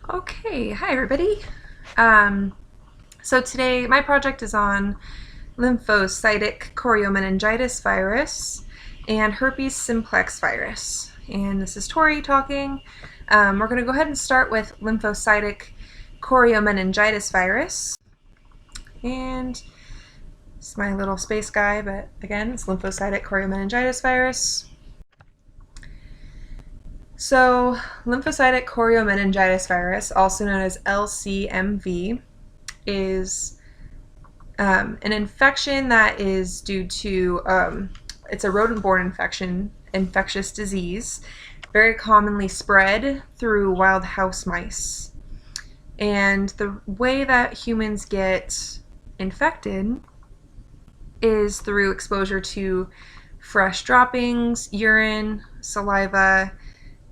Okay, hi everybody. So today my project is on lymphocytic choriomeningitis virus and herpes simplex virus. And this is Tori talking. We're going to go ahead and start with lymphocytic choriomeningitis virus. And it's my little space guy, but again, it's lymphocytic choriomeningitis virus. So, lymphocytic choriomeningitis virus, also known as LCMV, is an infection that is due to, it's a rodent-borne infectious disease, very commonly spread through wild house mice. And the way that humans get infected is through exposure to fresh droppings, urine, saliva,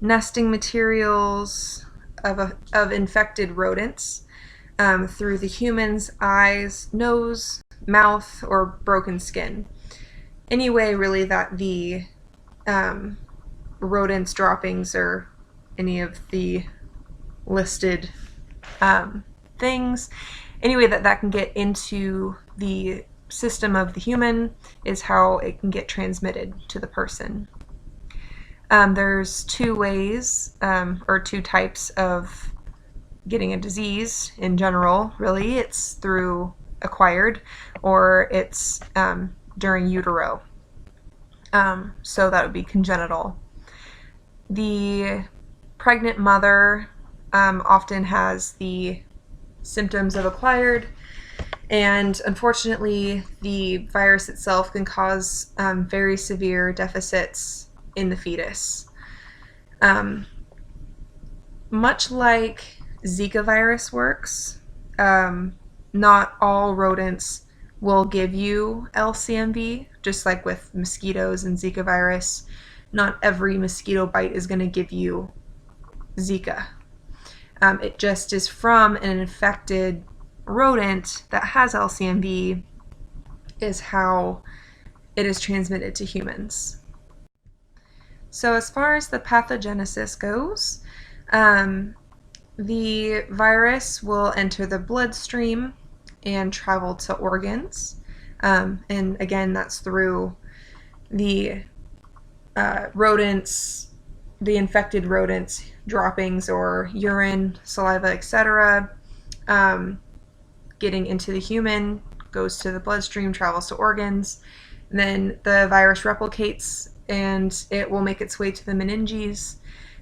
nesting materials of infected rodents through the human's eyes, nose, mouth, or broken skin. Any way, really, that the rodent's droppings or any of the listed things, any way that can get into the system of the human is how it can get transmitted to the person. There's two ways, or two types of getting a disease in general, really. It's through acquired, or it's during utero. So that would be congenital. The pregnant mother often has the symptoms of acquired, and unfortunately the virus itself can cause very severe deficits in the fetus. Much like Zika virus works, not all rodents will give you LCMV, just like with mosquitoes and Zika virus. Not every mosquito bite is going to give you Zika. It just is from an infected rodent that has LCMV is how it is transmitted to humans. So as far as the pathogenesis goes, the virus will enter the bloodstream and travel to organs. And again, that's through the rodents, the infected rodents' droppings or urine, saliva, etc. Getting into the human, goes to the bloodstream, travels to organs. And then the virus replicates and it will make its way to the meninges,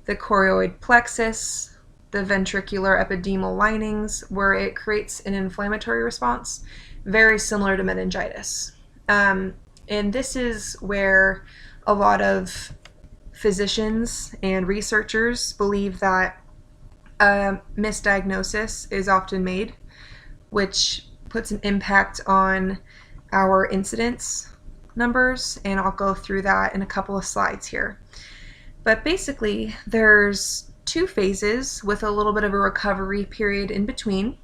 the chorioid plexus, the ventricular epidermal linings, where it creates an inflammatory response, very similar to meningitis. And this is where a lot of physicians and researchers believe that misdiagnosis is often made, which puts an impact on our incidence numbers, and I'll go through that in a couple of slides here. But basically, there's two phases with a little bit of a recovery period in between.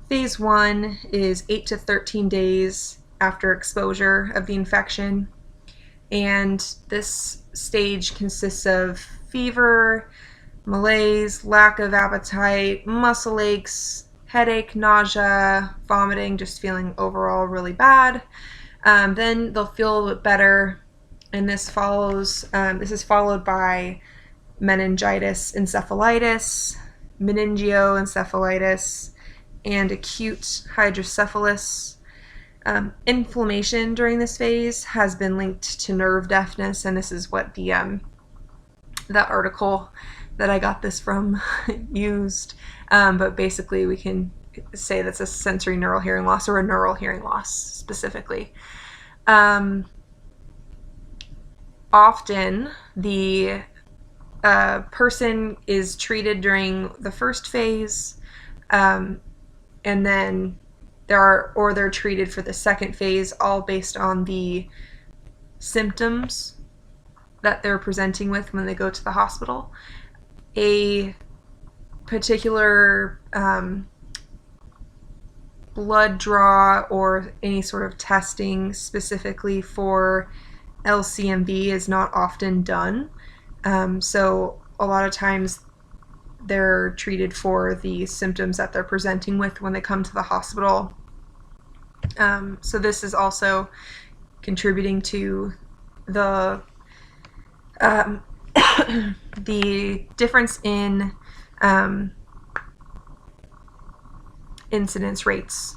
Phase 1 is 8 to 13 days after exposure of the infection, and this stage consists of fever, malaise, lack of appetite, muscle aches, headache, nausea, vomiting, just feeling overall really bad. Then they'll feel a little bit better, and this is followed by meningitis encephalitis, meningioencephalitis, and acute hydrocephalus. Inflammation during this phase has been linked to nerve deafness, and this is what the article that I got this from used. But basically, we can say that's a sensory neural hearing loss or a neural hearing loss specifically. Often the person is treated during the first phase, and then they're treated for the second phase, all based on the symptoms that they're presenting with when they go to the hospital. A particular blood draw or any sort of testing specifically for LCMV is not often done. So a lot of times they're treated for the symptoms that they're presenting with when they come to the hospital. So this is also contributing to the the difference in incidence rates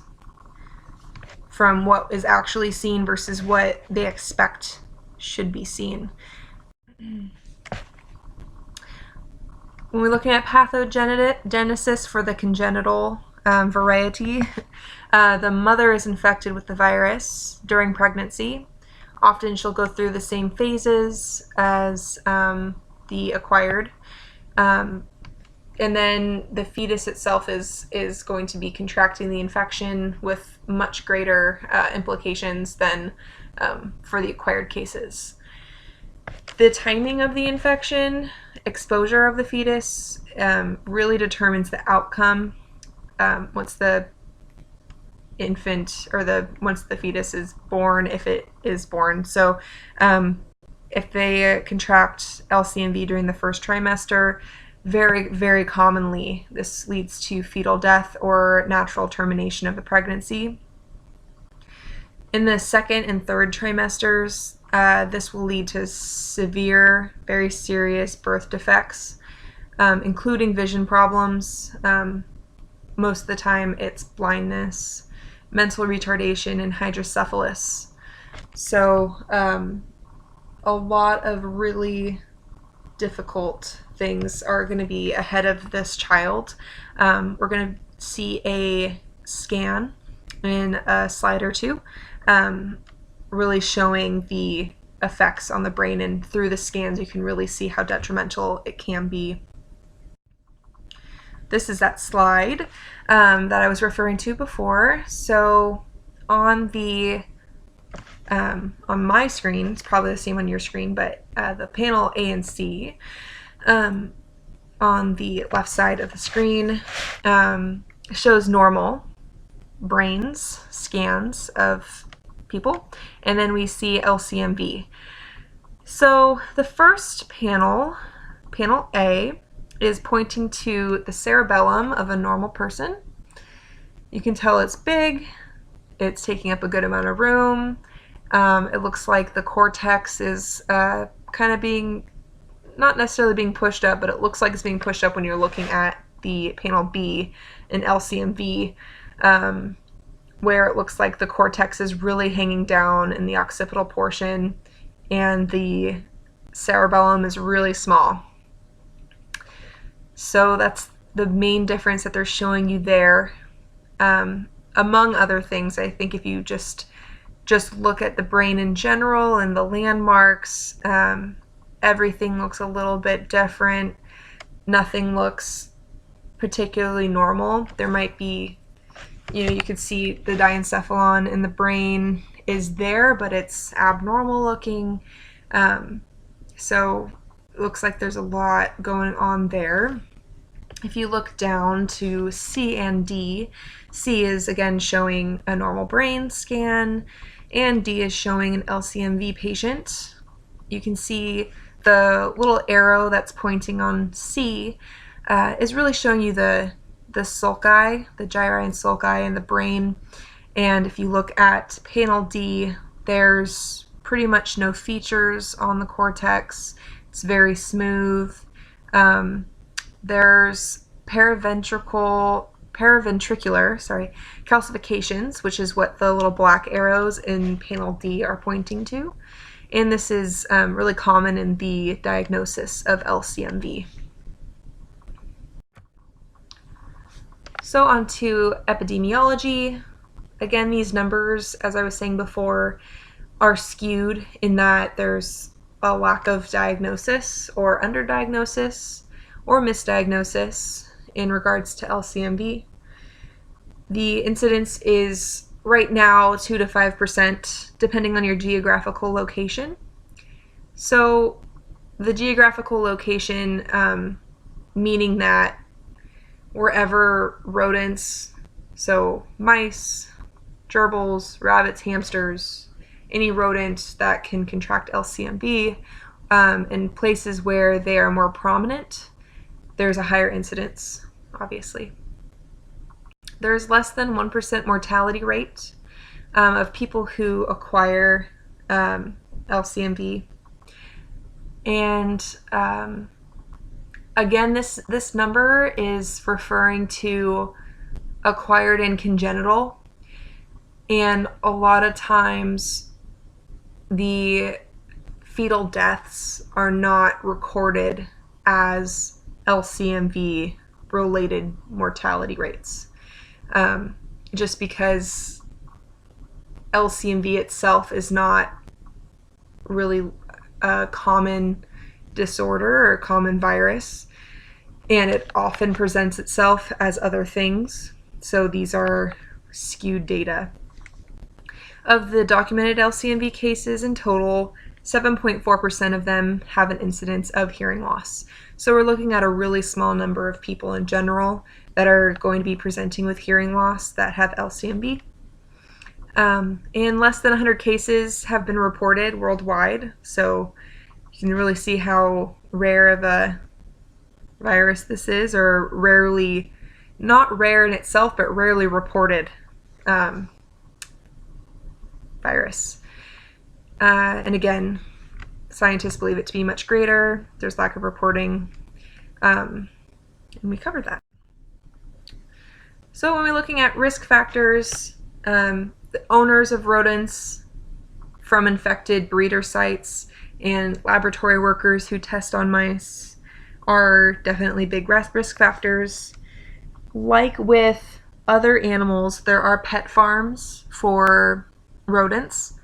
from what is actually seen versus what they expect should be seen. When we're looking at pathogenesis for the congenital variety, the mother is infected with the virus during pregnancy. Often she'll go through the same phases as the acquired. And then the fetus itself is going to be contracting the infection with much greater implications than for the acquired cases. The timing of the infection, exposure of the fetus, really determines the outcome once the infant or once the fetus is born, if it is born. So if they contract LCMV during the first trimester, very, very commonly this leads to fetal death or natural termination of the pregnancy. In the second and third trimesters, this will lead to severe, very serious birth defects, including vision problems. Most of the time it's blindness, mental retardation, and hydrocephalus. So a lot of really difficult things are going to be ahead of this child. We're going to see a scan in a slide or two, really showing the effects on the brain, and through the scans you can really see how detrimental it can be. This is that slide that I was referring to before. So on my screen, it's probably the same on your screen, but the panel A and C on the left side of the screen shows normal brains scans of people, and then we see LCMV. So the first panel, panel A, is pointing to the cerebellum of a normal person. You can tell it's big, it's taking up a good amount of room. It looks like the cortex is kind of being, not necessarily being pushed up, but it looks like it's being pushed up when you're looking at the panel B in LCMV, where it looks like the cortex is really hanging down in the occipital portion and the cerebellum is really small. So that's the main difference that they're showing you there. Among other things, I think if you just look at the brain in general and the landmarks, everything looks a little bit different. Nothing looks particularly normal. There might be, you could see the diencephalon in the brain is there, but it's abnormal looking. So it looks like there's a lot going on there. If you look down to C and D, C is again showing a normal brain scan, and D is showing an LCMV patient. You can see the little arrow that's pointing on C is really showing you the sulci, the gyri and sulci in the brain. And if you look at panel D, there's pretty much no features on the cortex. It's very smooth. There's paraventricular calcifications, which is what the little black arrows in panel D are pointing to. And this is really common in the diagnosis of LCMV. So on to epidemiology. Again, these numbers, as I was saying before, are skewed in that there's a lack of diagnosis or underdiagnosis or misdiagnosis in regards to LCMV. The incidence is right now 2 to 5% depending on your geographical location. So the geographical location meaning that wherever rodents, so mice, gerbils, rabbits, hamsters, any rodent that can contract LCMV, in places where they are more prominent, there's a higher incidence, obviously. There's less than 1% mortality rate of people who acquire LCMV. And again, this number is referring to acquired and congenital. And a lot of times the fetal deaths are not recorded as LCMV related mortality rates, just because LCMV itself is not really a common disorder or a common virus, and it often presents itself as other things. So these are skewed data. Of the documented LCMV cases in total, 7.4% of them have an incidence of hearing loss. So we're looking at a really small number of people in general that are going to be presenting with hearing loss that have LCMV. And less than 100 cases have been reported worldwide, so you can really see how rare of a virus this is, or rarely, not rare in itself, but rarely reported virus. And again, scientists believe it to be much greater. There's lack of reporting, and we covered that. So when we're looking at risk factors, the owners of rodents from infected breeder sites and laboratory workers who test on mice are definitely big risk factors. Like with other animals, there are pet farms for rodents,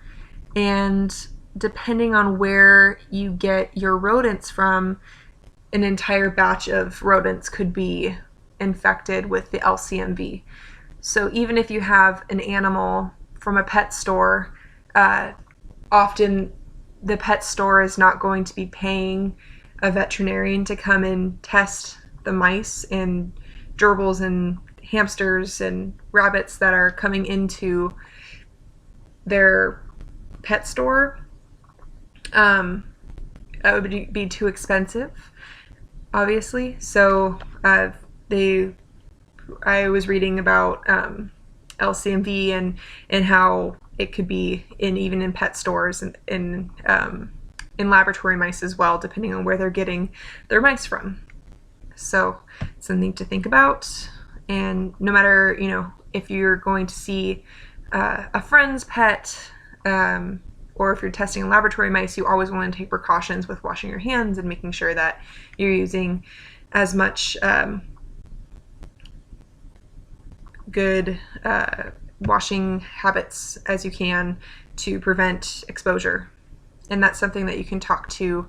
and depending on where you get your rodents from, an entire batch of rodents could be infected with the LCMV. So even if you have an animal from a pet store, often the pet store is not going to be paying a veterinarian to come and test the mice and gerbils and hamsters and rabbits that are coming into their pet store. That would be too expensive, obviously. So I was reading about LCMV and how it could be even in pet stores and in laboratory mice as well, depending on where they're getting their mice from. So something to think about. And no matter, if you're going to see a friend's pet, or if you're testing in laboratory mice, you always want to take precautions with washing your hands and making sure that you're using as much good washing habits as you can to prevent exposure. And that's something that you can talk to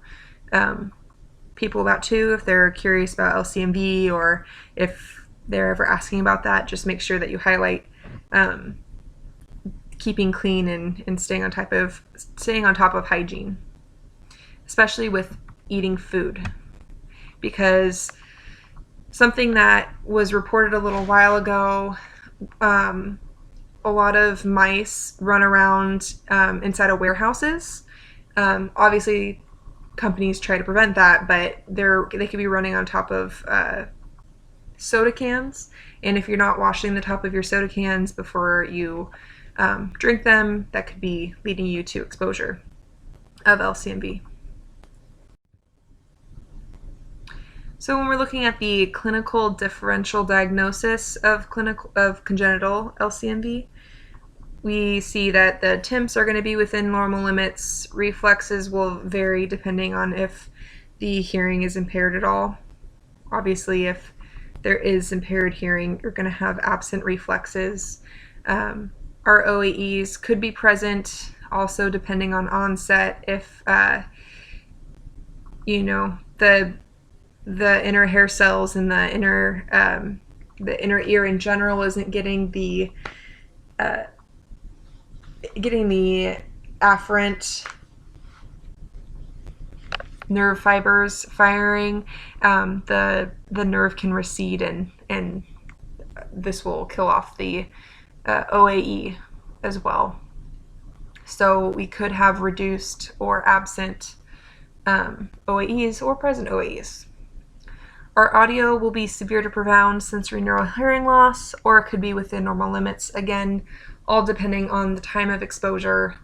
people about too, if they're curious about LCMV, or if they're ever asking about that. Just make sure that you highlight keeping clean and staying on top of hygiene, especially with eating food, because something that was reported a little while ago, a lot of mice run around inside of warehouses. Obviously, companies try to prevent that, but they could be running on top of soda cans, and if you're not washing the top of your soda cans before you drink them, that could be leading you to exposure of LCMV. So when we're looking at the clinical differential diagnosis of congenital LCMV, we see that the TIMPs are going to be within normal limits. Reflexes will vary depending on if the hearing is impaired at all. Obviously, if there is impaired hearing, you're going to have absent reflexes. Our OAEs could be present also depending on onset. If the inner hair cells and the inner ear in general isn't getting the afferent nerve fibers firing, the nerve can recede, and this will kill off the OAE as well. So we could have reduced or absent OAEs or present OAEs. Our audio will be severe to profound sensory neural hearing loss, or it could be within normal limits. Again, all depending on the time of exposure.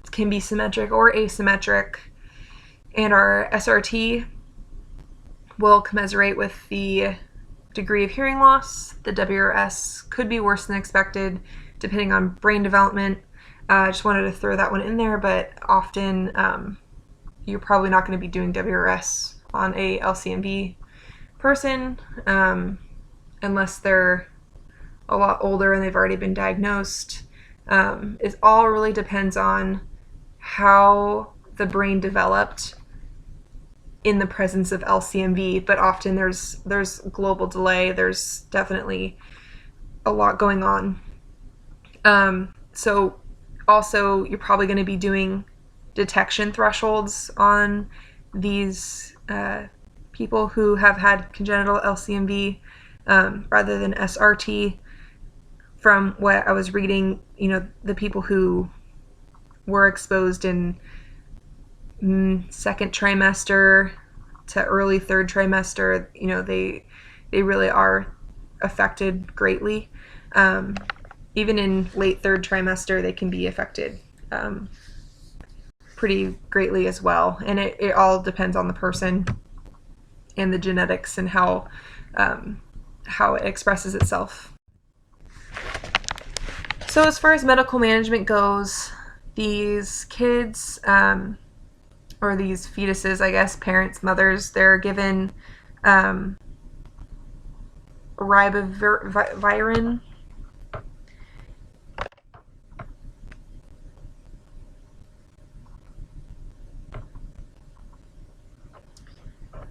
It can be symmetric or asymmetric. And our SRT will commiserate with the degree of hearing loss. The WRS could be worse than expected, depending on brain development. I just wanted to throw that one in there, but often you're probably not going to be doing WRS on a LCMV person unless they're a lot older and they've already been diagnosed. It all really depends on how the brain developed in the presence of LCMV, but often there's global delay. There's definitely a lot going on. So also you're probably going to be doing detection thresholds on these people who have had congenital LCMV rather than SRT. From what I was reading, the people who were exposed in second trimester to early third trimester, they really are affected greatly. Even in late third trimester, they can be affected pretty greatly as well. And it all depends on the person and the genetics and how it expresses itself. So as far as medical management goes, these kids, or these fetuses, I guess, parents, mothers, they're given ribavirin.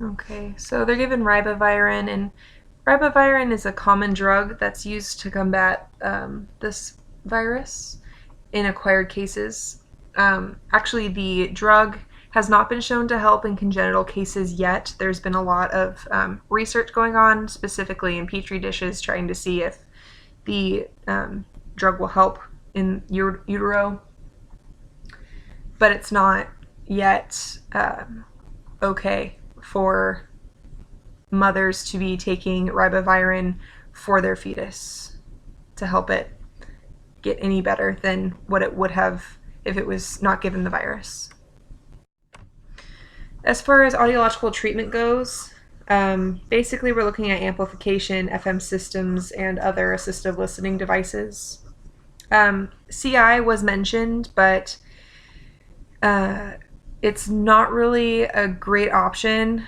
Okay, so they're given ribavirin, and ribavirin is a common drug that's used to combat this virus in acquired cases. Actually, the drug has not been shown to help in congenital cases yet. There's been a lot of research going on, specifically in petri dishes, trying to see if the drug will help in utero, but it's not yet okay for mothers to be taking ribavirin for their fetus to help it get any better than what it would have if it was not given the virus. As far as audiological treatment goes, basically we're looking at amplification, FM systems, and other assistive listening devices. CI was mentioned, but it's not really a great option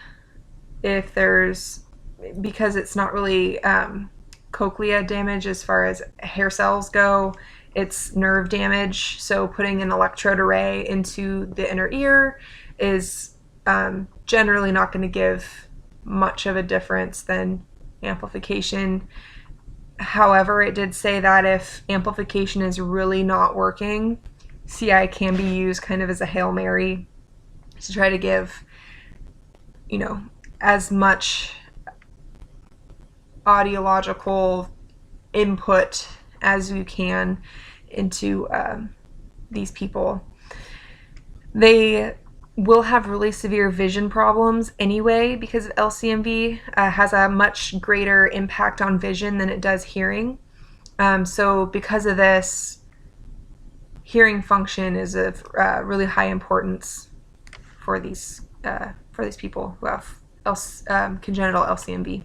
because it's not really cochlea damage as far as hair cells go. It's nerve damage, so putting an electrode array into the inner ear is generally not going to give much of a difference than amplification. However, it did say that if amplification is really not working, CI can be used kind of as a Hail Mary to try to give, as much audiological input as you can into these people. They will have really severe vision problems anyway because LCMV has a much greater impact on vision than it does hearing. So because of this, hearing function is of really high importance for these people who have congenital LCMV.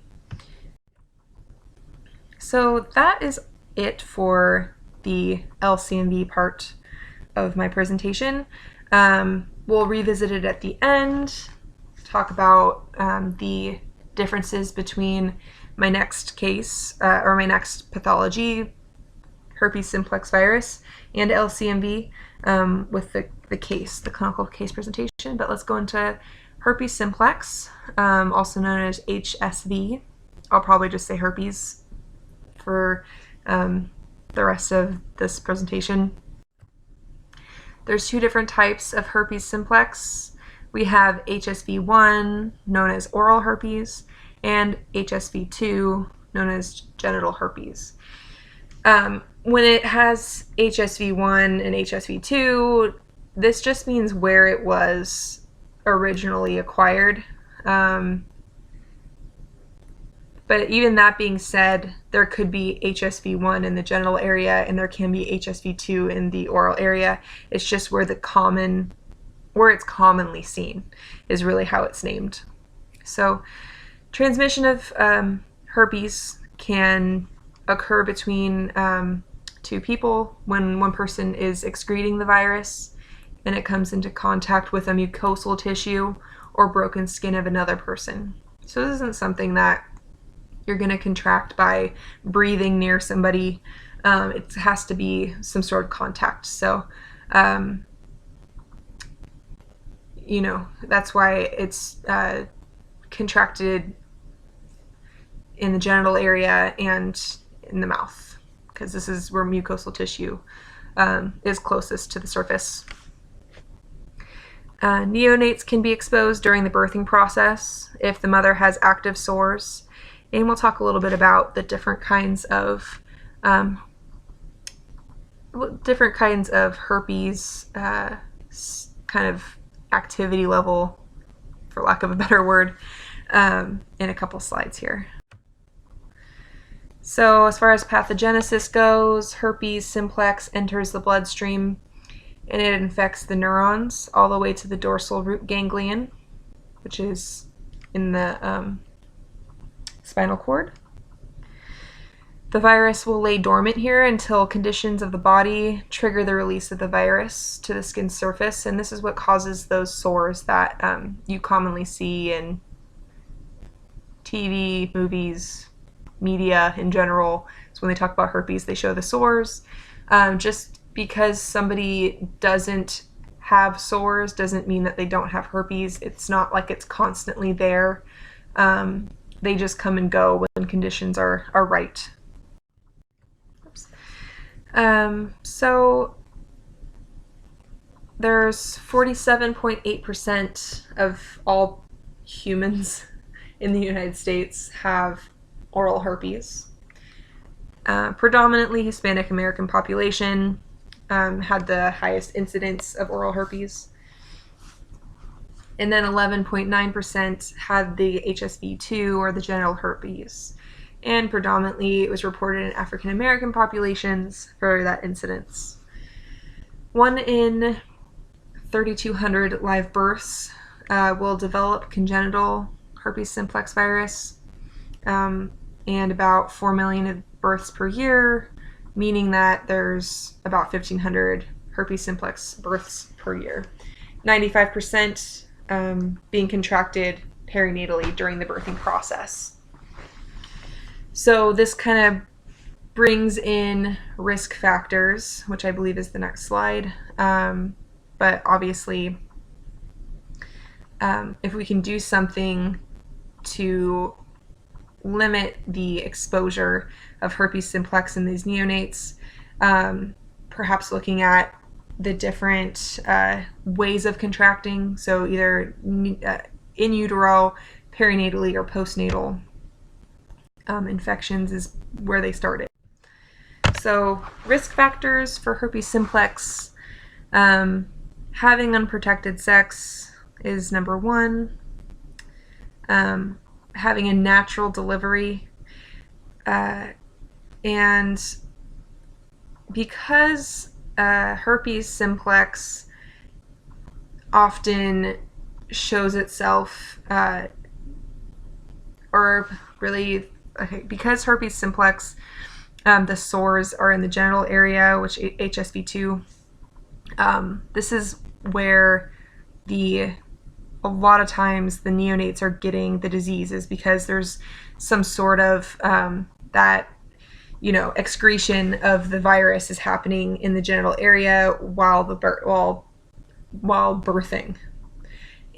So that is it for the LCMV part of my presentation. We'll revisit it at the end, talk about the differences between my next case, or my next pathology, herpes simplex virus, and LCMV with the clinical case presentation. But let's go into herpes simplex, also known as HSV. I'll probably just say herpes for the rest of this presentation. There's two different types of herpes simplex. We have HSV1, known as oral herpes, and HSV2, known as genital herpes. When it has HSV1 and HSV2, this just means where it was originally acquired. But even that being said, there could be HSV1 in the genital area and there can be HSV2 in the oral area. It's just where it's commonly seen is really how it's named. So transmission of herpes can occur between two people when one person is excreting the virus and it comes into contact with a mucosal tissue or broken skin of another person. So this isn't something that you're going to contract by breathing near somebody. It has to be some sort of contact. So, that's why it's contracted in the genital area and in the mouth, because this is where mucosal tissue is closest to the surface. Neonates can be exposed during the birthing process if the mother has active sores. And we'll talk a little bit about the different kinds of herpes kind of activity level, for lack of a better word, in a couple slides here. So as far as pathogenesis goes, herpes simplex enters the bloodstream and it infects the neurons all the way to the dorsal root ganglion, which is in the spinal cord. The virus will lay dormant here until conditions of the body trigger the release of the virus to the skin surface, and this is what causes those sores that you commonly see in TV, movies, media in general. So when they talk about herpes, they show the sores. Just because somebody doesn't have sores doesn't mean that they don't have herpes. It's not like it's constantly there. They just come and go when conditions are right. Oops. So there's 47.8% of all humans in the United States have oral herpes. Predominantly Hispanic American population had the highest incidence of oral herpes. And then 11.9% had the HSV2 or the genital herpes. And predominantly it was reported in African American populations for that incidence. 1 in 3,200 live births will develop congenital herpes simplex virus, and about 4 million births per year, meaning that there's about 1,500 herpes simplex births per year. 95% being contracted perinatally during the birthing process. So this kind of brings in risk factors, which I believe is the next slide. But obviously, if we can do something to limit the exposure of herpes simplex in these neonates, perhaps looking at the different ways of contracting, so either in utero, perinatally, or postnatal infections is where they started. So risk factors for herpes simplex, having unprotected sex is number 1. Having a natural delivery, and because herpes simplex often shows itself, because herpes simplex, the sores are in the genital area, which HSV2, this is where a lot of times the neonates are getting the diseases, because there's some sort of excretion of the virus is happening in the genital area while birthing,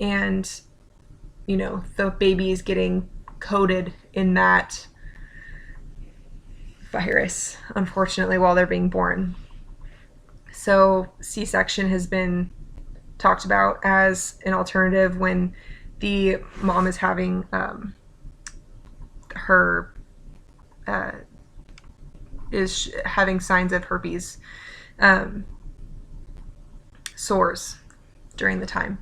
and the baby is getting coated in that virus, unfortunately, while they're being born. So C-section has been talked about as an alternative when the mom is having is having signs of herpes sores during the time.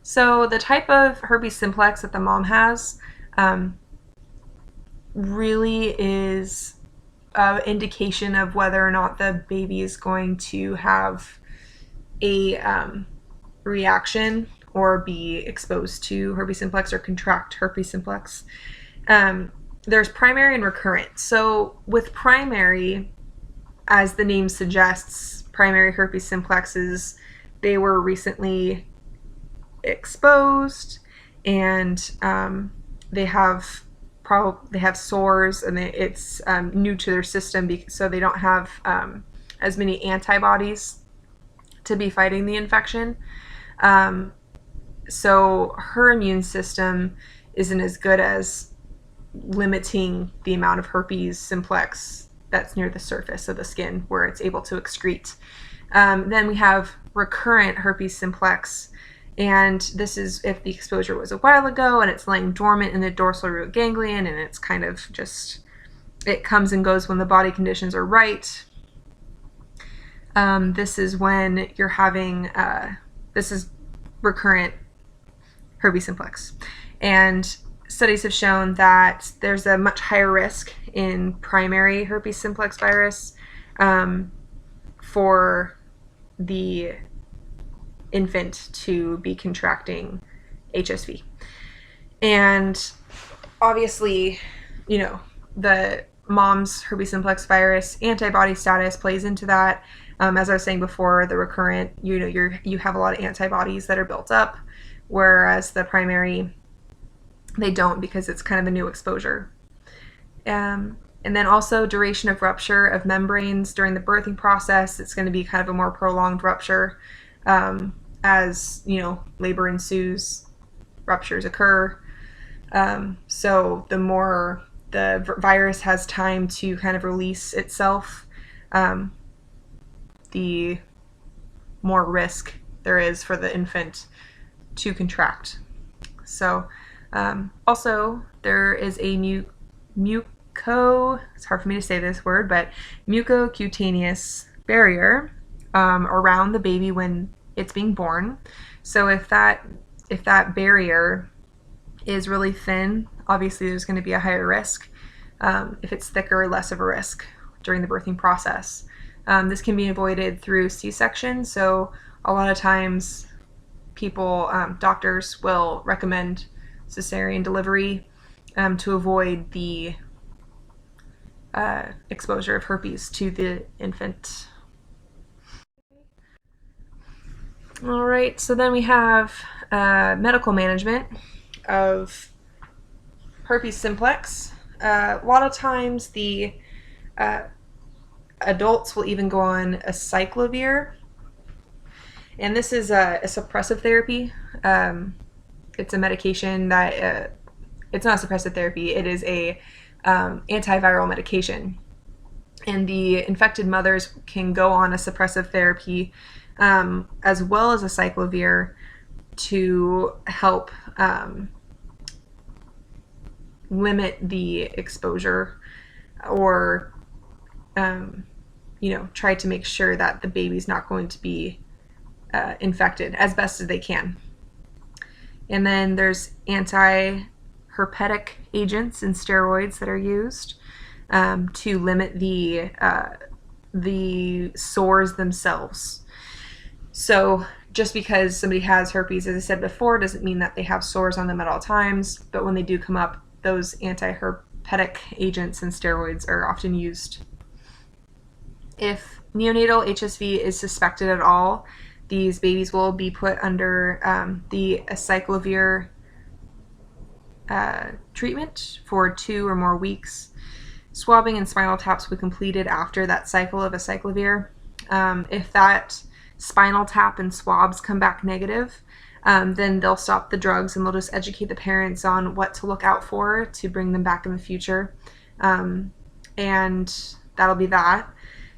So the type of herpes simplex that the mom has really is an indication of whether or not the baby is going to have a reaction or be exposed to herpes simplex or contract herpes simplex. There's primary and recurrent. So with primary, as the name suggests, primary herpes simplexes, they were recently exposed, and they have sores, and it's new to their system, so they don't have as many antibodies to be fighting the infection. So her immune system isn't as good as limiting the amount of herpes simplex that's near the surface of the skin where it's able to excrete. Then we have recurrent herpes simplex, and this is if the exposure was a while ago and it's laying dormant in the dorsal root ganglion, and it's kind of just, it comes and goes when the body conditions are right. This is when you're having, this is recurrent herpes simplex. And studies have shown that there's a much higher risk in primary herpes simplex virus for the infant to be contracting HSV. And obviously, you know, the mom's herpes simplex virus antibody status plays into that. As I was saying before, the recurrent, you know, you have a lot of antibodies that are built up, whereas the primary, they don't, because it's kind of a new exposure. And then also duration of rupture of membranes during the birthing process. It's going to be kind of a more prolonged rupture. As you know, labor ensues, ruptures occur. So the more the virus has time to kind of release itself, the more risk there is for the infant to contract. So also there is a it's hard for me to say this word, but mucocutaneous barrier around the baby when it's being born. So if that barrier is really thin, obviously there's going to be a higher risk. If it's thicker, less of a risk during the birthing process. This can be avoided through C-section. So a lot of times people, doctors will recommend cesarean delivery to avoid the exposure of herpes to the infant. All right, so then we have medical management of herpes simplex. A lot of times the adults will even go on acyclovir, and this is a suppressive therapy. It's a medication that it's not a suppressive therapy. It is a antiviral medication, and the infected mothers can go on a suppressive therapy as well as acyclovir to help limit the exposure, or you know, try to make sure that the baby's not going to be infected as best as they can. And then there's anti-herpetic agents and steroids that are used to limit the sores themselves. So just because somebody has herpes, as I said before, doesn't mean that they have sores on them at all times, but when they do come up, those anti-herpetic agents and steroids are often used. If neonatal HSV is suspected at all, these babies will be put under the acyclovir treatment for 2 or more weeks. Swabbing and spinal taps will be completed after that cycle of acyclovir. If that spinal tap and swabs come back negative, then they'll stop the drugs, and they'll just educate the parents on what to look out for to bring them back in the future. And that'll be that.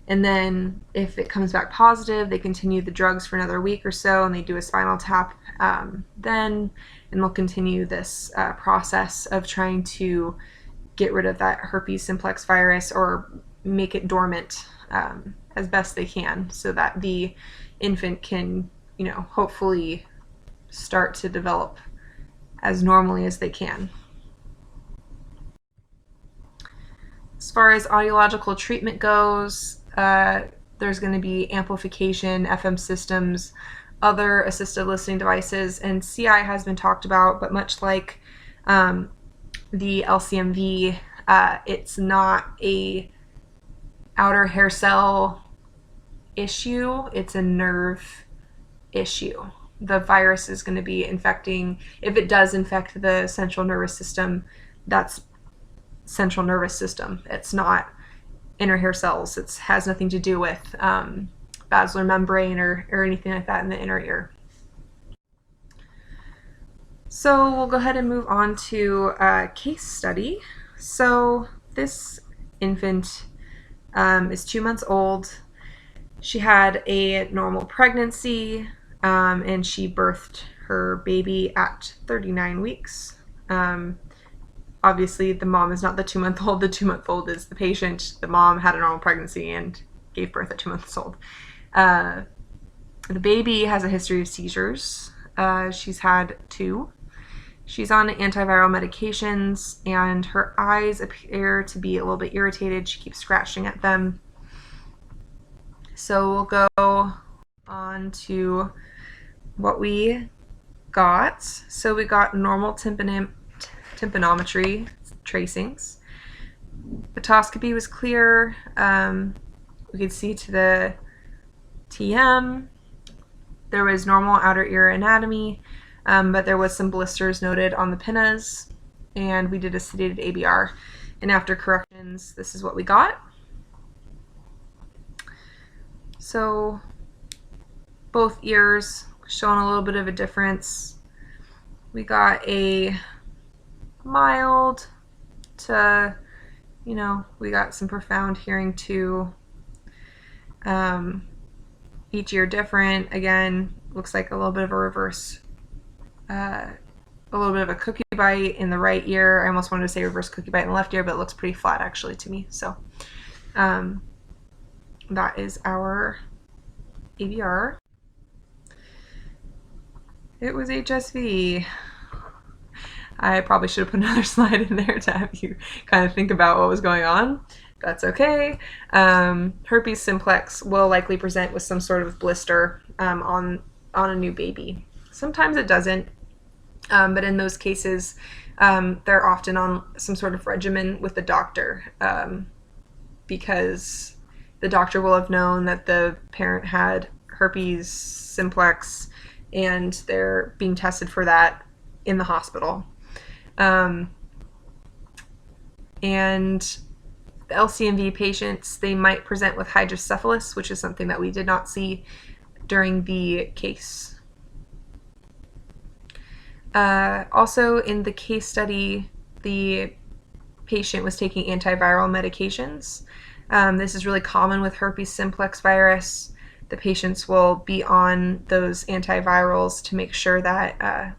And then if it comes back positive, they continue the drugs for another week or so, and they do a spinal tap then, and they'll continue this process of trying to get rid of that herpes simplex virus, or make it dormant as best they can, so that the infant can, you know, hopefully start to develop as normally as they can. As far as audiological treatment goes, there's going to be amplification, FM systems, other assistive listening devices, and CI has been talked about, but much like the LCMV, it's not a outer hair cell issue, it's a nerve issue. The virus is going to be infecting, if it does infect the central nervous system, that's central nervous system. It's not inner hair cells. It has nothing to do with basilar membrane or anything like that in the inner ear. So we'll go ahead and move on to a case study. So this infant is 2 months old. She had a normal pregnancy, and she birthed her baby at 39 weeks. Obviously, the mom is not the 2-month-old. The 2-month-old is the patient. The mom had a normal pregnancy and gave birth at 2 months old. The baby has a history of seizures. She's had 2. She's on antiviral medications, and her eyes appear to be a little bit irritated. She keeps scratching at them. So we'll go on to what we got. So we got normal tympanometry tracings. Otoscopy was clear. We could see to the TM. There was normal outer ear anatomy, but there was some blisters noted on the pinnas, and we did a sedated ABR. And after corrections, this is what we got. So both ears showing a little bit of a difference. We got a mild to, we got some profound hearing too. Each ear different. Again, looks like a little bit of a reverse, a little bit of a cookie bite in the right ear. I almost wanted to say reverse cookie bite in the left ear, but it looks pretty flat actually to me. So that is our ABR. It was HSV. I probably should have put another slide in there to have you kind of think about what was going on. That's okay. Herpes simplex will likely present with some sort of blister on a new baby. Sometimes it doesn't, but in those cases, they're often on some sort of regimen with the doctor because the doctor will have known that the parent had herpes simplex and they're being tested for that in the hospital. And the LCMV patients, they might present with hydrocephalus, which is something that we did not see during the case. Also in the case study, the patient was taking antiviral medications. This is really common with herpes simplex virus. The patients will be on those antivirals to make sure that,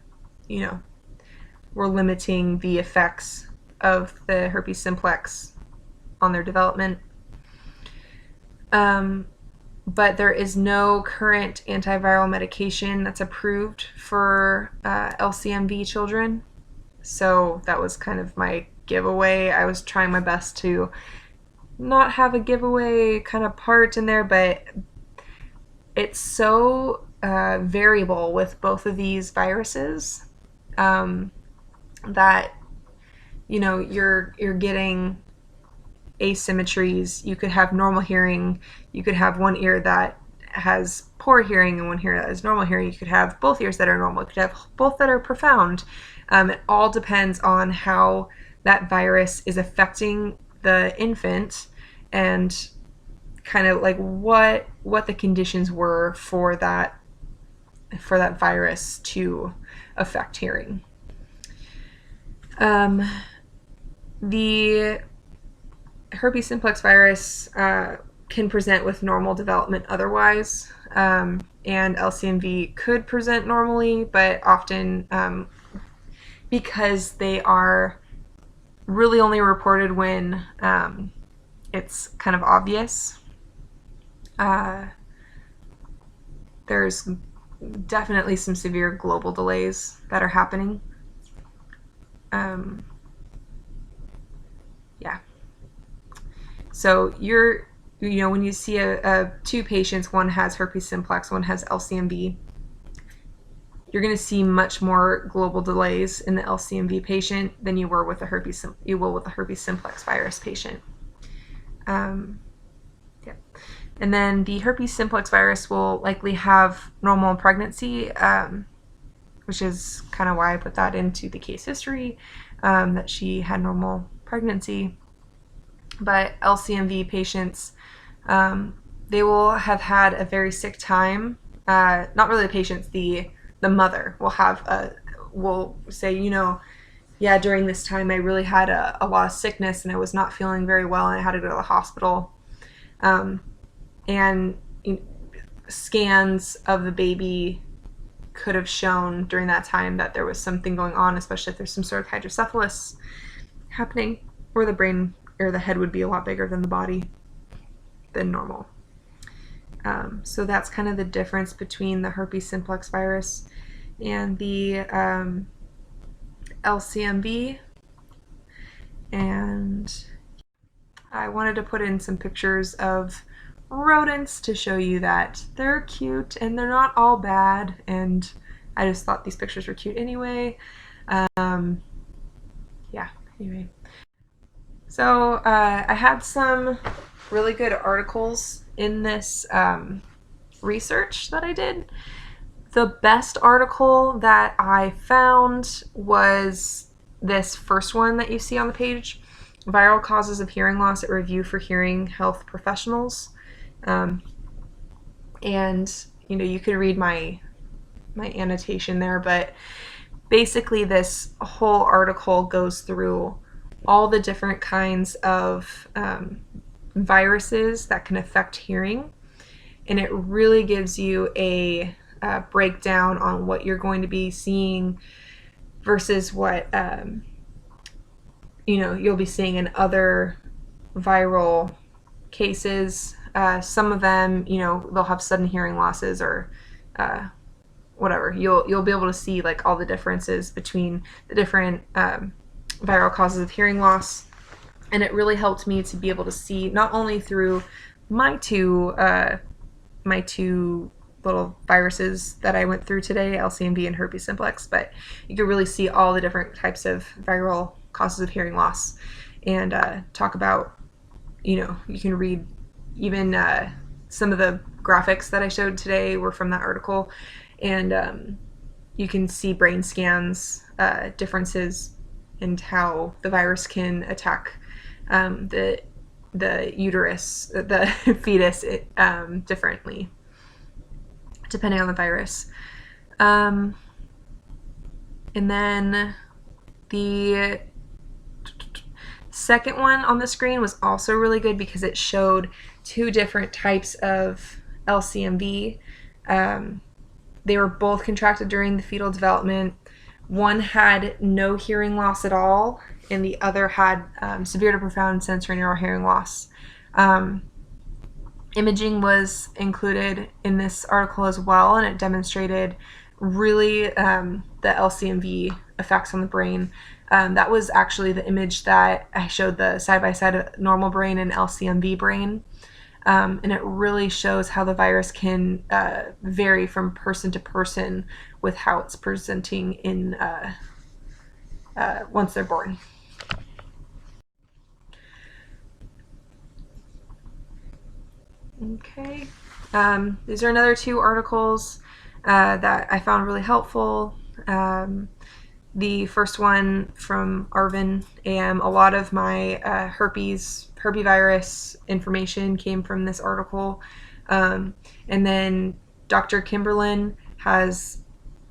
we're limiting the effects of the herpes simplex on their development. But there is no current antiviral medication that's approved for LCMV children. So that was kind of my giveaway. I was trying my best to not have a giveaway kind of part in there, but it's so variable with both of these viruses that you're getting asymmetries. You could have normal hearing, you could have one ear that has poor hearing and one ear that has normal hearing. You could have both ears that are normal, you could have both that are profound. It all depends on how that virus is affecting the infant and kind of like what the conditions were for that virus to affect hearing. The herpes simplex virus can present with normal development otherwise, and LCMV could present normally, but often because they are really only reported when it's kind of obvious. There's definitely some severe global delays that are happening. Yeah. So when you see two patients, one has herpes simplex, one has LCMV, you're going to see much more global delays in the LCMV patient than you will with the herpes simplex virus patient. Yeah. And then the herpes simplex virus will likely have normal pregnancy, which is kind of why I put that into the case history, that she had normal pregnancy. But LCMV patients, they will have had a very sick time. Not really the patients, the mother will say, yeah, during this time I really had a lot of sickness and I was not feeling very well and I had to go to the hospital. And scans of the baby could have shown during that time that there was something going on, especially if there's some sort of hydrocephalus happening, where the brain or the head would be a lot bigger than the body than normal. So that's kind of the difference between the herpes simplex virus and the LCMV. And I wanted to put in some pictures of rodents to show you that they're cute and they're not all bad, and I just thought these pictures were cute anyway. Yeah, anyway. So I had some really good articles in this research that I did. The best article that I found was this first one that you see on the page, Viral Causes of Hearing Loss at Review for Hearing Health Professionals. And you could read my annotation there, but basically this whole article goes through all the different kinds of viruses that can affect hearing, and it really gives you a breakdown on what you're going to be seeing versus what you'll be seeing in other viral cases. Some of them, they'll have sudden hearing losses or whatever. You'll be able to see like all the differences between the different viral causes of hearing loss, and it really helped me to be able to see not only through my two little viruses that I went through today, LCMV and herpes simplex, but you can really see all the different types of viral causes of hearing loss, and talk about, you can read even some of the graphics that I showed today were from that article, and you can see brain scans, differences in how the virus can attack the uterus, the fetus differently, depending on the virus. And then the second one on the screen was also really good because it showed two different types of LCMV. They were both contracted during the fetal development. One had no hearing loss at all, and the other had severe to profound sensorineural hearing loss. Imaging was included in this article as well, and it demonstrated really the LCMV effects on the brain. That was actually the image that I showed, the side-by-side of normal brain and LCMV brain. And it really shows how the virus can vary from person to person with how it's presenting in once they're born. Okay, these are another two articles that I found really helpful. The first one from Arvin AM, a lot of my herpesvirus information came from this article. And then Dr. Kimberlin has,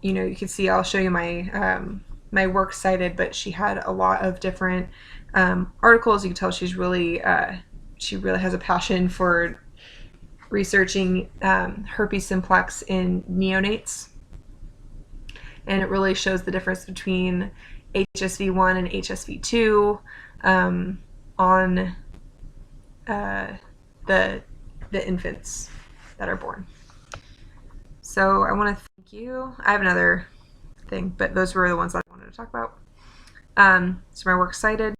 you can see, I'll show you my my works cited, but she had a lot of different articles. You can tell she's really, she really has a passion for researching herpes simplex in neonates. And it really shows the difference between HSV1 and HSV2 on the infants that are born. So I want to thank Thank you. I have another thing, but those were the ones that I wanted to talk about. So my works cited.